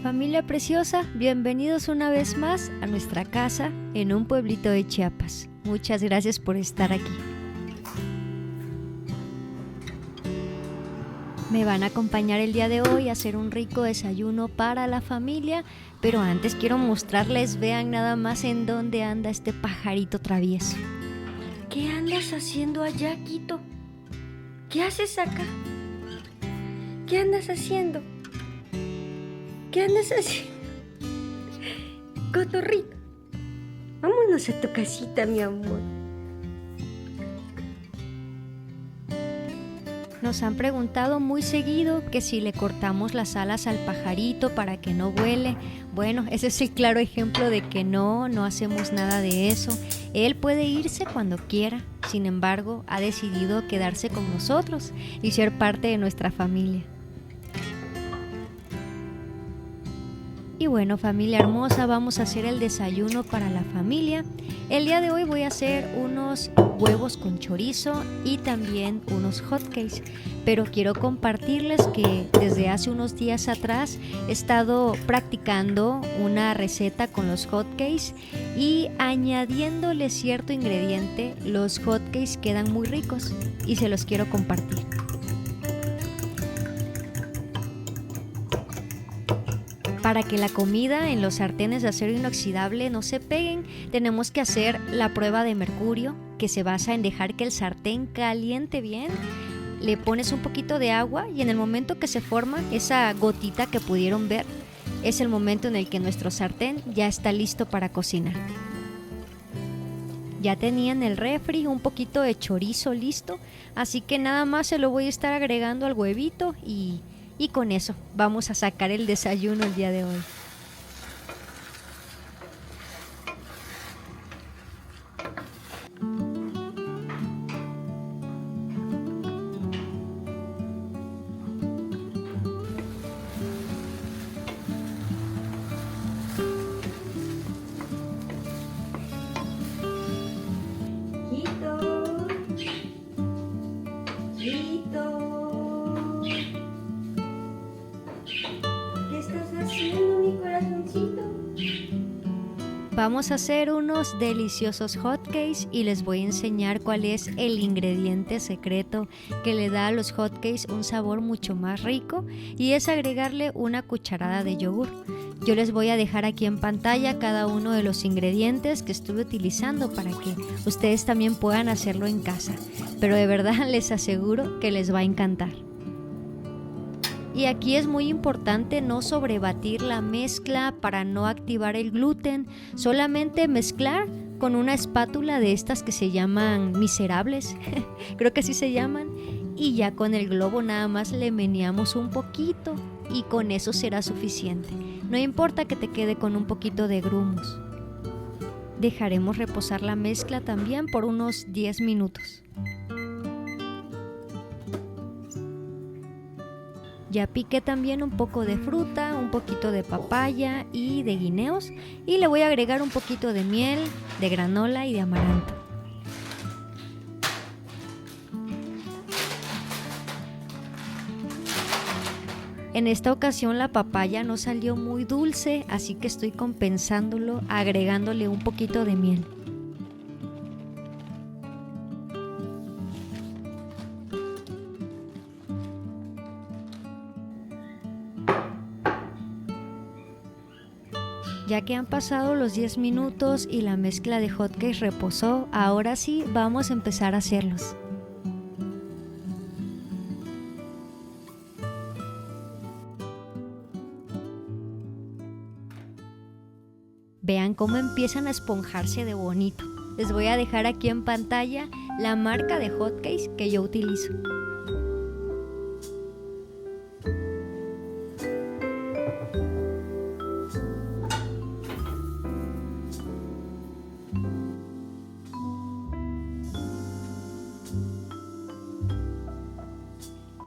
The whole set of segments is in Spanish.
Familia preciosa, bienvenidos una vez más a nuestra casa en un pueblito de Chiapas. Muchas gracias por estar aquí. Me van a acompañar el día de hoy a hacer un rico desayuno para la familia, pero antes quiero mostrarles, vean nada más en dónde anda este pajarito travieso. ¿Qué andas haciendo allá, Quito? ¿Qué haces acá? ¿Qué andas haciendo? ¿Qué andas haciendo? Cotorrito, vámonos a tu casita, mi amor. Nos han preguntado muy seguido que si le cortamos las alas al pajarito para que no vuele. Bueno, ese es el claro ejemplo de que no hacemos nada de eso. Él puede irse cuando quiera, sin embargo, ha decidido quedarse con nosotros y ser parte de nuestra familia. Y bueno, familia hermosa, vamos a hacer el desayuno para la familia. El día de hoy voy a hacer unos huevos con chorizo y también unos hotcakes. Pero quiero compartirles que desde hace unos días atrás he estado practicando una receta con los hotcakes y añadiéndole cierto ingrediente, los hotcakes quedan muy ricos y se los quiero compartir. Para que la comida en los sartenes de acero inoxidable no se peguen, tenemos que hacer la prueba de mercurio, que se basa en dejar que el sartén caliente bien. Le pones un poquito de agua y en el momento que se forma esa gotita que pudieron ver, es el momento en el que nuestro sartén ya está listo para cocinar. Ya tenía en el refri un poquito de chorizo listo, así que nada más se lo voy a estar agregando al huevito y con eso vamos a sacar el desayuno el día de hoy. Vamos a hacer unos deliciosos hotcakes y les voy a enseñar cuál es el ingrediente secreto que le da a los hotcakes un sabor mucho más rico, y es agregarle una cucharada de yogur. Yo les voy a dejar aquí en pantalla cada uno de los ingredientes que estuve utilizando para que ustedes también puedan hacerlo en casa, pero de verdad les aseguro que les va a encantar. Y aquí es muy importante no sobrebatir la mezcla para no activar el gluten, solamente mezclar con una espátula de estas que se llaman miserables, creo que así se llaman, y ya con el globo nada más le meneamos un poquito y con eso será suficiente. No importa que te quede con un poquito de grumos. Dejaremos reposar la mezcla también por unos 10 minutos. Ya piqué también un poco de fruta, un poquito de papaya y de guineos, y le voy a agregar un poquito de miel, de granola y de amaranto. En esta ocasión la papaya no salió muy dulce, así que estoy compensándolo agregándole un poquito de miel. Ya que han pasado los 10 minutos y la mezcla de hotcakes reposó, ahora sí vamos a empezar a hacerlos. Vean cómo empiezan a esponjarse de bonito. Les voy a dejar aquí en pantalla la marca de hotcakes que yo utilizo.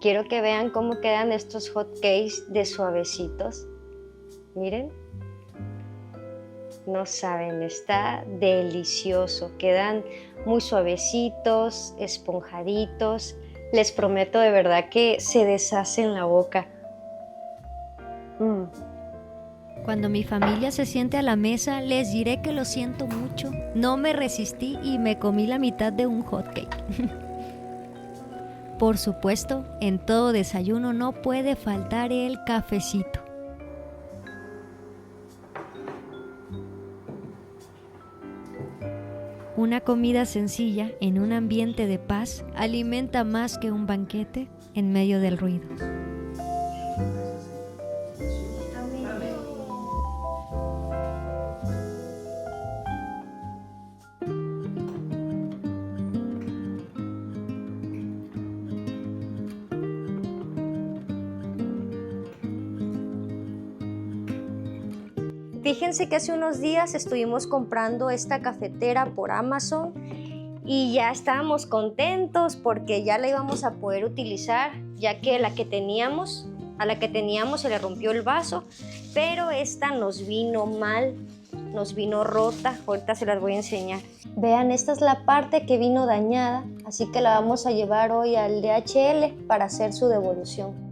Quiero que vean cómo quedan estos hotcakes de suavecitos. Miren. No saben, está delicioso. Quedan muy suavecitos, esponjaditos. Les prometo de verdad que se deshace en la boca. Cuando mi familia se siente a la mesa, les diré que lo siento mucho. No me resistí y me comí la mitad de un hotcake. Por supuesto, en todo desayuno no puede faltar el cafecito. Una comida sencilla en un ambiente de paz alimenta más que un banquete en medio del ruido. Fíjense que hace unos días estuvimos comprando esta cafetera por Amazon y ya estábamos contentos porque ya la íbamos a poder utilizar, ya que a la que teníamos se le rompió el vaso, pero esta nos vino mal, nos vino rota. Ahorita se las voy a enseñar. Vean, esta es la parte que vino dañada, así que la vamos a llevar hoy al DHL para hacer su devolución.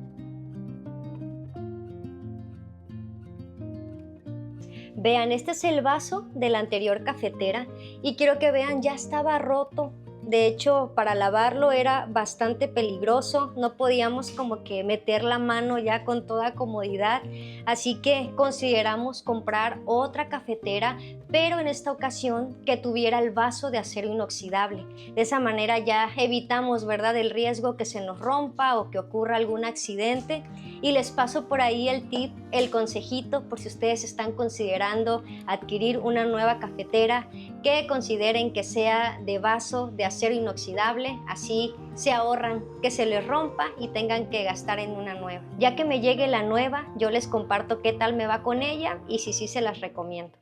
Vean, este es el vaso de la anterior cafetera y quiero que vean, ya estaba roto. De hecho, para lavarlo era bastante peligroso, no podíamos como que meter la mano ya con toda comodidad, así que consideramos comprar otra cafetera, pero en esta ocasión que tuviera el vaso de acero inoxidable. De esa manera ya evitamos, ¿verdad?, el riesgo que se nos rompa o que ocurra algún accidente. Y les paso por ahí el tip, el consejito, por si ustedes están considerando adquirir una nueva cafetera, que consideren que sea de vaso de acero inoxidable, así se ahorran que se les rompa y tengan que gastar en una nueva. Ya que me llegue la nueva, yo les comparto qué tal me va con ella y si sí se las recomiendo.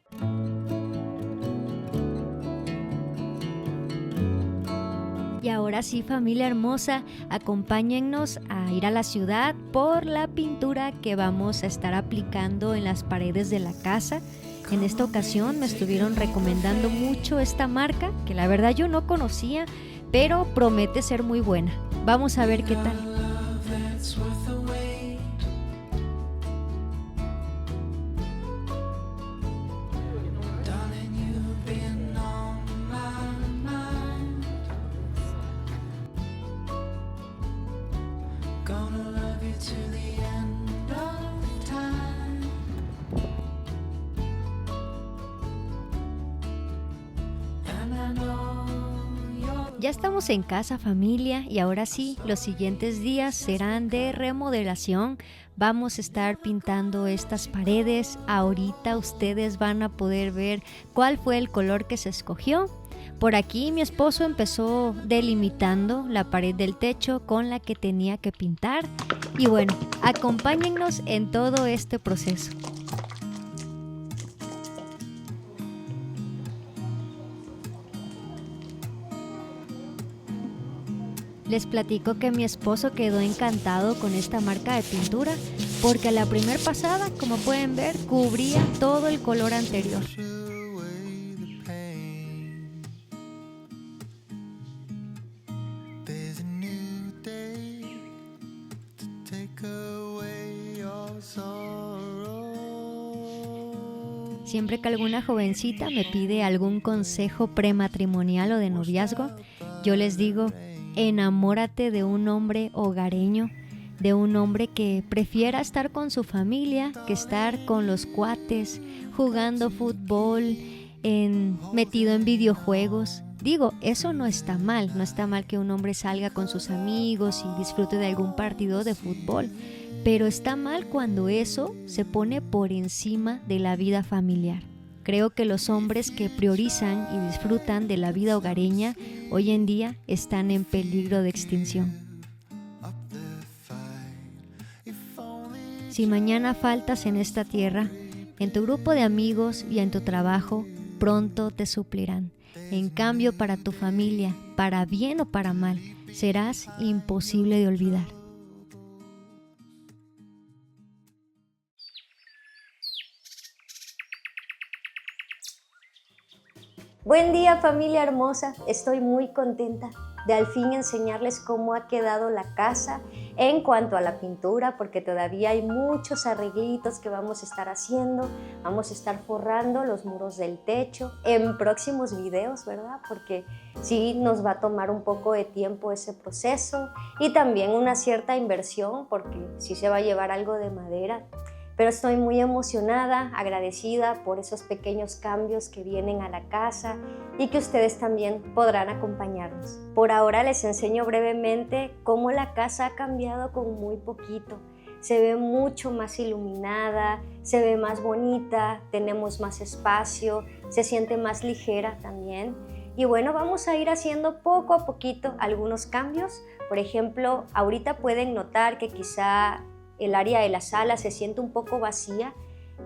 Y ahora sí, familia hermosa, acompáñennos a ir a la ciudad por la pintura que vamos a estar aplicando en las paredes de la casa. En esta ocasión me estuvieron recomendando mucho esta marca, que la verdad yo no conocía, pero promete ser muy buena. Vamos a ver qué tal. Ya estamos en casa, familia, y ahora sí, los siguientes días serán de remodelación. Vamos a estar pintando estas paredes. Ahorita ustedes van a poder ver cuál fue el color que se escogió. Por aquí mi esposo empezó delimitando la pared del techo con la que tenía que pintar. Y bueno, acompáñennos en todo este proceso. Les platico que mi esposo quedó encantado con esta marca de pintura porque la primer pasada, como pueden ver, cubría todo el color anterior. Siempre que alguna jovencita me pide algún consejo prematrimonial o de noviazgo, yo les digo: enamórate de un hombre hogareño, de un hombre que prefiera estar con su familia que estar con los cuates, jugando fútbol, metido en videojuegos. Digo, eso no está mal que un hombre salga con sus amigos y disfrute de algún partido de fútbol, pero está mal cuando eso se pone por encima de la vida familiar. Creo que los hombres que priorizan y disfrutan de la vida hogareña hoy en día están en peligro de extinción. Si mañana faltas en esta tierra, en tu grupo de amigos y en tu trabajo, pronto te suplirán. En cambio, para tu familia, para bien o para mal, serás imposible de olvidar. Buen día, familia hermosa, estoy muy contenta de al fin enseñarles cómo ha quedado la casa en cuanto a la pintura, porque todavía hay muchos arreglitos que vamos a estar haciendo. Vamos a estar forrando los muros del techo en próximos videos, ¿verdad? Porque sí nos va a tomar un poco de tiempo ese proceso y también una cierta inversión, porque sí se va a llevar algo de madera. Pero estoy muy emocionada, agradecida por esos pequeños cambios que vienen a la casa y que ustedes también podrán acompañarnos. Por ahora les enseño brevemente cómo la casa ha cambiado con muy poquito. Se ve mucho más iluminada, se ve más bonita, tenemos más espacio, se siente más ligera también. Y bueno, vamos a ir haciendo poco a poquito algunos cambios. Por ejemplo, ahorita pueden notar que quizá el área de la sala se siente un poco vacía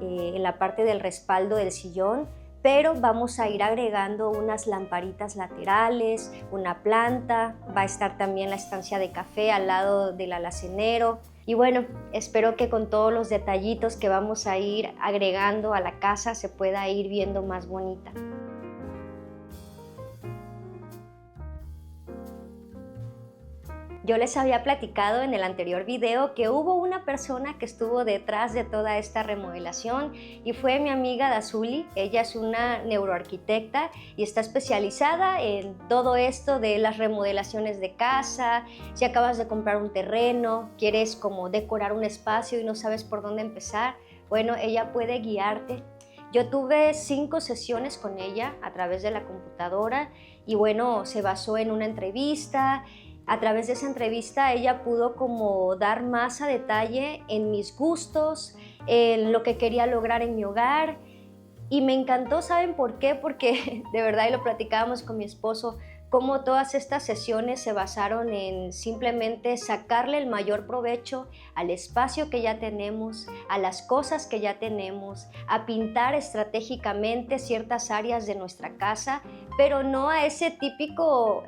en la parte del respaldo del sillón, pero vamos a ir agregando unas lamparitas laterales, una planta, va a estar también la estancia de café al lado del alacenero. Y bueno, espero que con todos los detallitos que vamos a ir agregando a la casa se pueda ir viendo más bonita. Yo les había platicado en el anterior video que hubo una persona que estuvo detrás de toda esta remodelación y fue mi amiga Dazuli. Ella es una neuroarquitecta y está especializada en todo esto de las remodelaciones de casa. Si acabas de comprar un terreno, quieres como decorar un espacio y no sabes por dónde empezar, bueno, ella puede guiarte. Yo tuve 5 sesiones con ella a través de la computadora y bueno, se basó en una entrevista. A través de esa entrevista ella pudo como dar más a detalle en mis gustos, en lo que quería lograr en mi hogar y me encantó. ¿Saben por qué? Porque de verdad, y lo platicábamos con mi esposo, cómo todas estas sesiones se basaron en simplemente sacarle el mayor provecho al espacio que ya tenemos, a las cosas que ya tenemos, a pintar estratégicamente ciertas áreas de nuestra casa, pero no a ese típico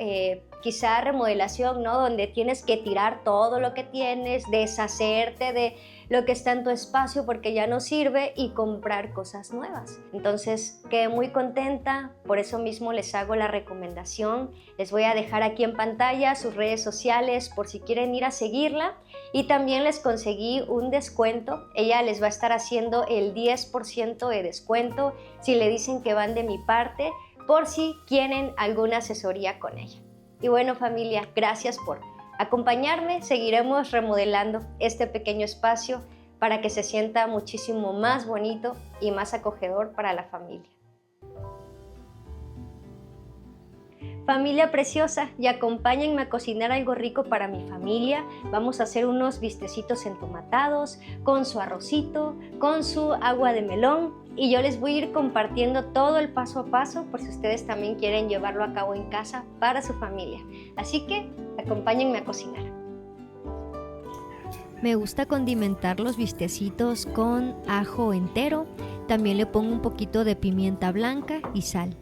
quizá remodelación, ¿no? Donde tienes que tirar todo lo que tienes, deshacerte de lo que está en tu espacio porque ya no sirve y comprar cosas nuevas. Entonces quedé muy contenta, por eso mismo les hago la recomendación. Les voy a dejar aquí en pantalla sus redes sociales por si quieren ir a seguirla y también les conseguí un descuento. Ella les va a estar haciendo el 10% de descuento si le dicen que van de mi parte, por si quieren alguna asesoría con ella. Y bueno, familia, gracias por acompañarme. Seguiremos remodelando este pequeño espacio para que se sienta muchísimo más bonito y más acogedor para la familia. Familia preciosa, y acompáñenme a cocinar algo rico para mi familia. Vamos a hacer unos bistecitos entomatados con su arrocito, con su agua de melón, y yo les voy a ir compartiendo todo el paso a paso por si ustedes también quieren llevarlo a cabo en casa para su familia. Así que acompáñenme a cocinar. Me gusta condimentar los bistecitos con ajo entero. También le pongo un poquito de pimienta blanca y sal.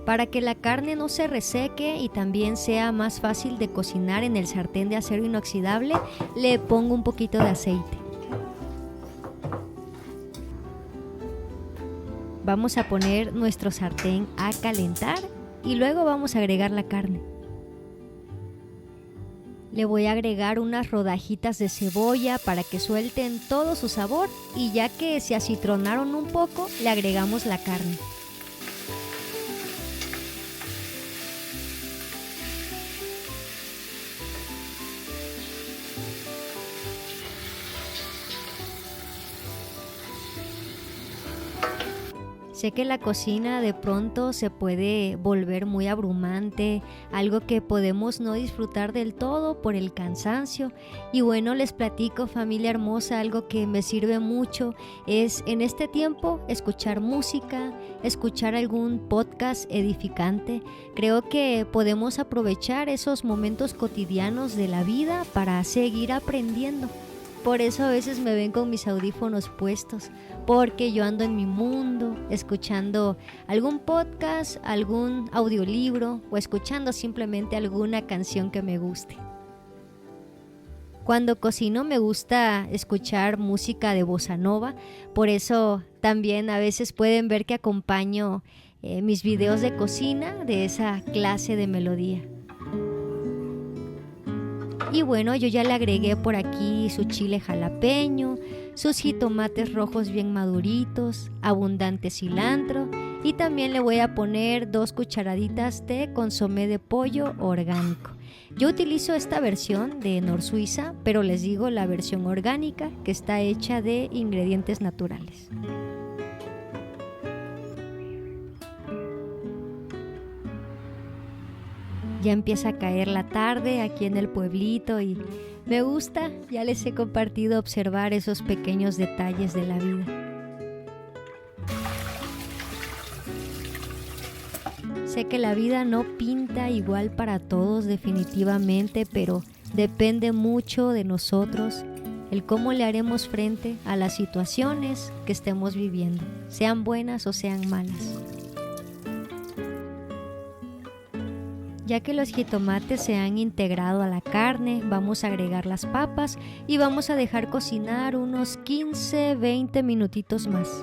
Para que la carne no se reseque y también sea más fácil de cocinar en el sartén de acero inoxidable, le pongo un poquito de aceite. Vamos a poner nuestro sartén a calentar y luego vamos a agregar la carne. Le voy a agregar unas rodajitas de cebolla para que suelten todo su sabor y ya que se acitronaron un poco, le agregamos la carne. Sé que la cocina de pronto se puede volver muy abrumante, algo que podemos no disfrutar del todo por el cansancio. Y bueno, les platico, familia hermosa, algo que me sirve mucho es en este tiempo escuchar música, escuchar algún podcast edificante. Creo que podemos aprovechar esos momentos cotidianos de la vida para seguir aprendiendo. Por eso a veces me ven con mis audífonos puestos, porque yo ando en mi mundo, escuchando algún podcast, algún audiolibro o escuchando simplemente alguna canción que me guste. Cuando cocino me gusta escuchar música de bossa nova, por eso también a veces pueden ver que acompaño mis videos de cocina de esa clase de melodía. Y bueno, yo ya le agregué por aquí su chile jalapeño, sus jitomates rojos bien maduritos, abundante cilantro y también le voy a poner 2 cucharaditas de consomé de pollo orgánico. Yo utilizo esta versión de Nor Suiza, pero les digo la versión orgánica que está hecha de ingredientes naturales. Ya empieza a caer la tarde aquí en el pueblito y me gusta, ya les he compartido, observar esos pequeños detalles de la vida. Sé que la vida no pinta igual para todos definitivamente, pero depende mucho de nosotros el cómo le haremos frente a las situaciones que estemos viviendo, sean buenas o sean malas. Ya que los jitomates se han integrado a la carne, vamos a agregar las papas y vamos a dejar cocinar unos 15-20 minutitos más.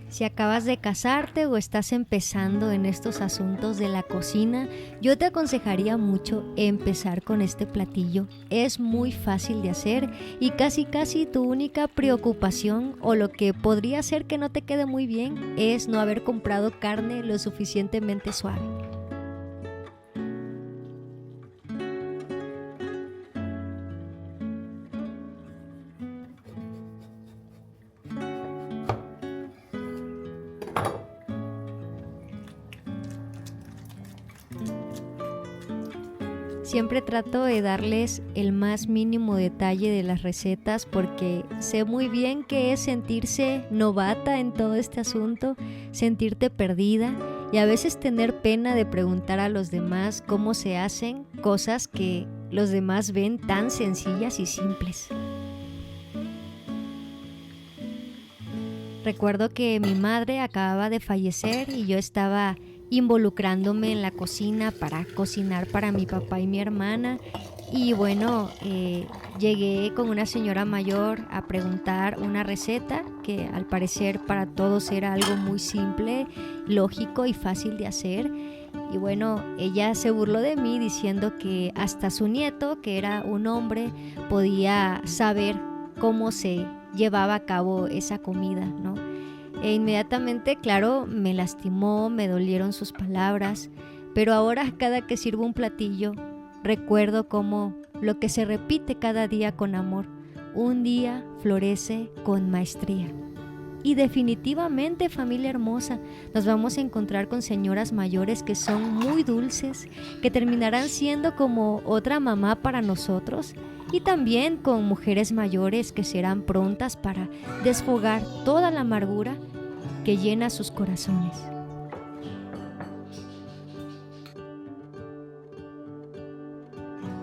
Si acabas de casarte o estás empezando en estos asuntos de la cocina, yo te aconsejaría mucho empezar con este platillo. Es muy fácil de hacer y casi tu única preocupación o lo que podría hacer que no te quede muy bien es no haber comprado carne lo suficientemente suave. Siempre trato de darles el más mínimo detalle de las recetas porque sé muy bien que es sentirse novata en todo este asunto, sentirte perdida y a veces tener pena de preguntar a los demás cómo se hacen cosas que los demás ven tan sencillas y simples. Recuerdo que mi madre acababa de fallecer y yo estaba involucrándome en la cocina para cocinar para mi papá y mi hermana y bueno, llegué con una señora mayor a preguntar una receta que al parecer para todos era algo muy simple, lógico y fácil de hacer y bueno, ella se burló de mí diciendo que hasta su nieto, que era un hombre, podía saber cómo se llevaba a cabo esa comida, ¿no? E inmediatamente, claro, me lastimó, me dolieron sus palabras, pero ahora cada que sirvo un platillo, recuerdo cómo lo que se repite cada día con amor, un día florece con maestría. Y definitivamente, familia hermosa, nos vamos a encontrar con señoras mayores que son muy dulces, que terminarán siendo como otra mamá para nosotros, y también con mujeres mayores que serán prontas para desfogar toda la amargura que llena sus corazones.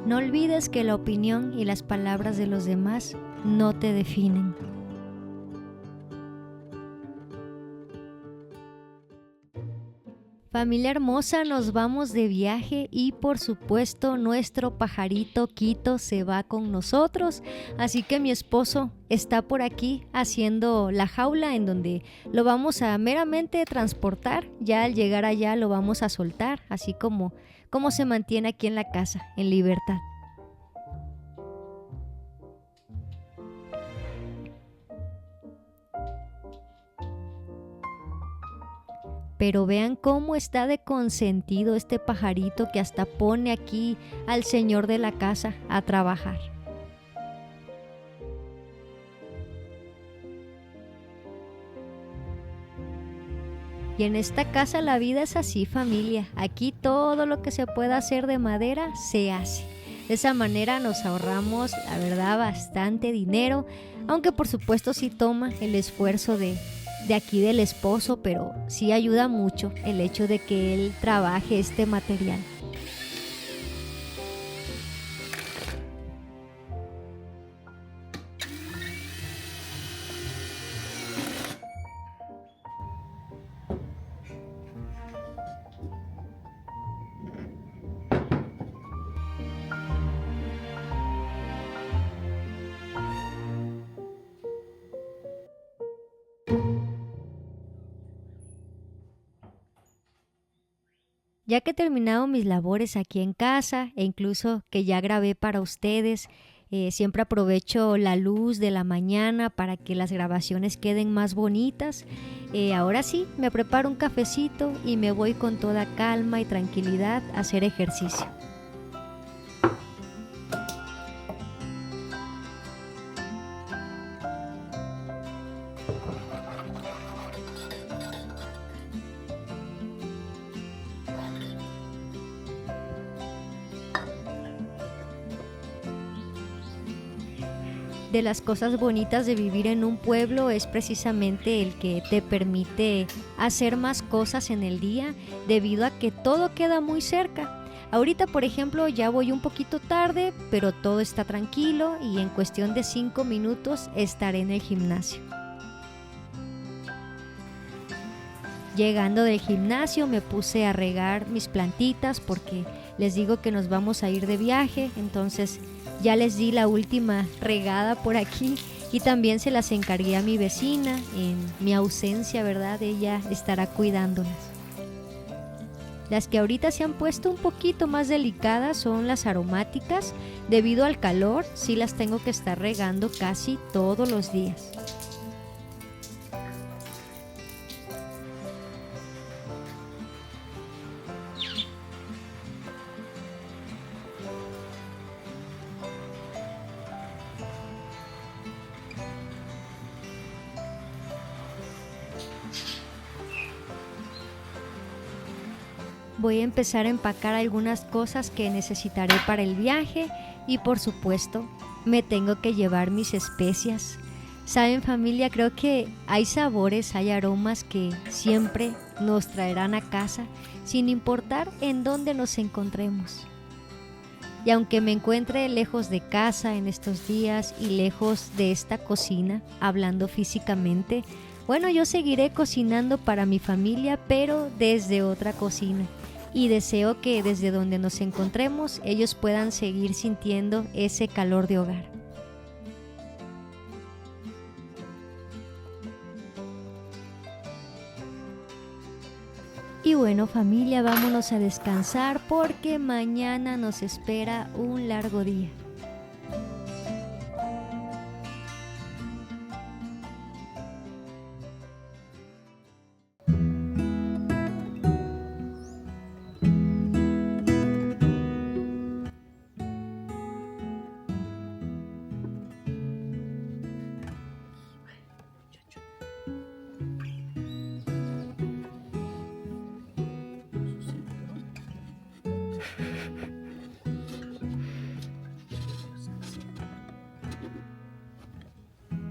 No olvides que la opinión y las palabras de los demás no te definen. Familia hermosa, nos vamos de viaje y por supuesto nuestro pajarito Quito se va con nosotros, así que mi esposo está por aquí haciendo la jaula en donde lo vamos a meramente transportar, ya al llegar allá lo vamos a soltar, así como se mantiene aquí en la casa, en libertad. Pero vean cómo está de consentido este pajarito que hasta pone aquí al señor de la casa a trabajar. Y en esta casa la vida es así, familia. Aquí todo lo que se pueda hacer de madera se hace. De esa manera nos ahorramos, la verdad, bastante dinero, aunque por supuesto sí toma el esfuerzo de aquí del esposo, pero sí ayuda mucho el hecho de que él trabaje este material. Ya que he terminado mis labores aquí en casa e incluso que ya grabé para ustedes, siempre aprovecho la luz de la mañana para que las grabaciones queden más bonitas. Ahora sí, me preparo un cafecito y me voy con toda calma y tranquilidad a hacer ejercicio. De las cosas bonitas de vivir en un pueblo es precisamente el que te permite hacer más cosas en el día debido a que todo queda muy cerca. Ahorita, por ejemplo, ya voy un poquito tarde, pero todo está tranquilo y en cuestión de 5 minutos estaré en el gimnasio. Llegando del gimnasio me puse a regar mis plantitas porque les digo que nos vamos a ir de viaje, entonces ya les di la última regada por aquí y también se las encargué a mi vecina en mi ausencia, ¿verdad? Ella estará cuidándolas. Las que ahorita se han puesto un poquito más delicadas son las aromáticas. Debido al calor, sí las tengo que estar regando casi todos los días. Voy a empezar a empacar algunas cosas que necesitaré para el viaje y por supuesto me tengo que llevar mis especias. Saben, familia, creo que hay sabores, hay aromas que siempre nos traerán a casa sin importar en dónde nos encontremos. Y aunque me encuentre lejos de casa en estos días y lejos de esta cocina, hablando físicamente, bueno, yo seguiré cocinando para mi familia, pero desde otra cocina. Y deseo que desde donde nos encontremos ellos puedan seguir sintiendo ese calor de hogar. Y bueno, familia, vámonos a descansar porque mañana nos espera un largo día.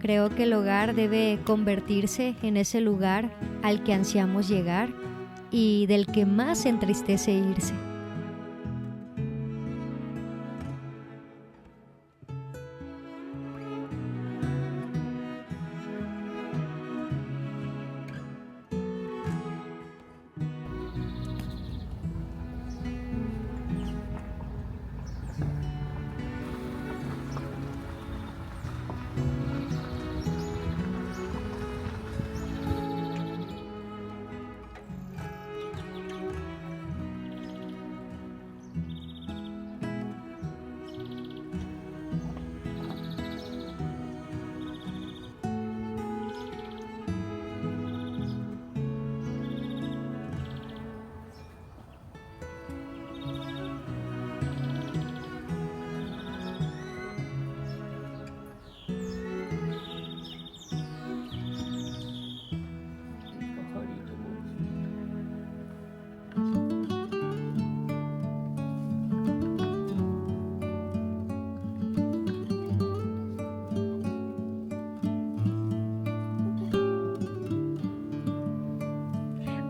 Creo que el hogar debe convertirse en ese lugar al que ansiamos llegar y del que más entristece irse.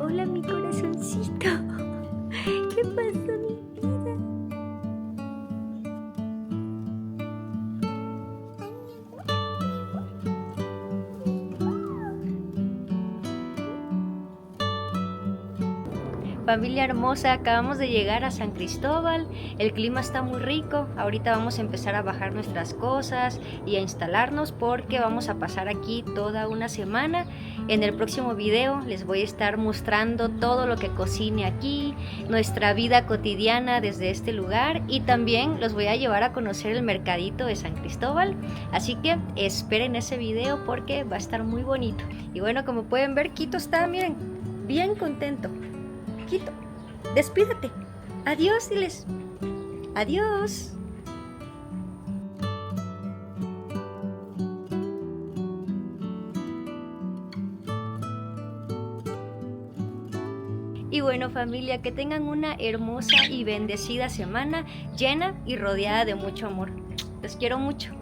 Hola, mi corazoncito. ¿Qué pasó, mi vida? familia hermosa, acabamos de llegar a San Cristóbal, el clima está muy rico, ahorita vamos a empezar a bajar nuestras cosas y a instalarnos porque vamos a pasar aquí toda una semana. En el próximo video les voy a estar mostrando todo lo que cocine aquí, nuestra vida cotidiana desde este lugar, y también los voy a llevar a conocer el mercadito de San Cristóbal, así que esperen ese video porque va a estar muy bonito. Y bueno, como pueden ver, Quito está, miren, bien contento. Quito, despídete. Adiós, diles. Adiós. Y bueno, familia, que tengan una hermosa y bendecida semana, llena y rodeada de mucho amor. Los quiero mucho.